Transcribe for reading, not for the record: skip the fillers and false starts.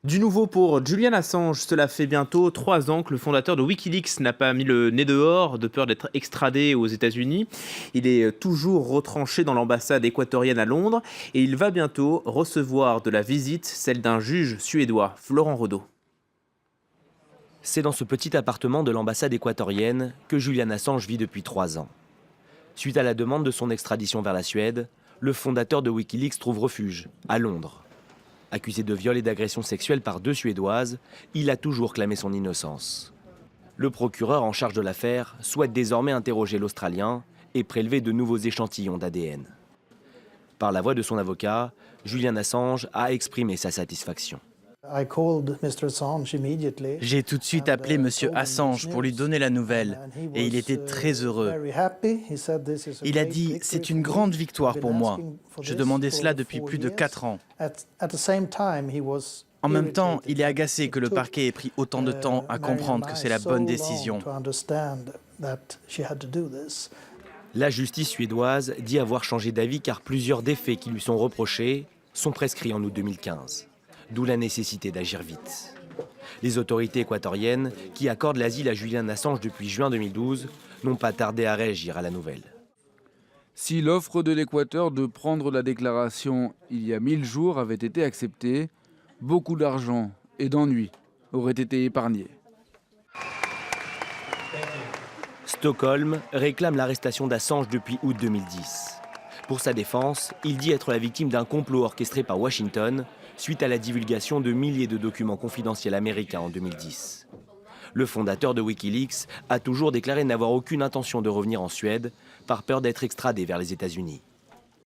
Du nouveau pour Julian Assange, cela fait bientôt 3 ans que le fondateur de Wikileaks n'a pas mis le nez dehors de peur d'être extradé aux États-Unis. Il est toujours retranché dans l'ambassade équatorienne à Londres et il va bientôt recevoir de la visite, celle d'un juge suédois, Florent Rodeau. C'est dans ce petit appartement de l'ambassade équatorienne que Julian Assange vit depuis 3 ans. Suite à la demande de son extradition vers la Suède, le fondateur de Wikileaks trouve refuge à Londres. Accusé de viol et d'agression sexuelle par 2 Suédoises, il a toujours clamé son innocence. Le procureur en charge de l'affaire souhaite désormais interroger l'Australien et prélever de nouveaux échantillons d'ADN. Par la voix de son avocat, Julian Assange a exprimé sa satisfaction. J'ai tout de suite appelé M. Assange pour lui donner la nouvelle et il était très heureux. Il a dit « C'est une grande victoire pour moi. Je demandais cela depuis plus de 4 ans. » En même temps, il est agacé que le parquet ait pris autant de temps à comprendre que c'est la bonne décision. La justice suédoise dit avoir changé d'avis car plusieurs des faits qui lui sont reprochés sont prescrits en août 2015. D'où la nécessité d'agir vite. Les autorités équatoriennes, qui accordent l'asile à Julian Assange depuis juin 2012, n'ont pas tardé à réagir à la nouvelle. Si l'offre de l'Équateur de prendre la déclaration il y a 1000 jours avait été acceptée, beaucoup d'argent et d'ennuis auraient été épargnés. Stockholm réclame l'arrestation d'Assange depuis août 2010. Pour sa défense, il dit être la victime d'un complot orchestré par Washington suite à la divulgation de milliers de documents confidentiels américains en 2010. Le fondateur de Wikileaks a toujours déclaré n'avoir aucune intention de revenir en Suède par peur d'être extradé vers les États-Unis.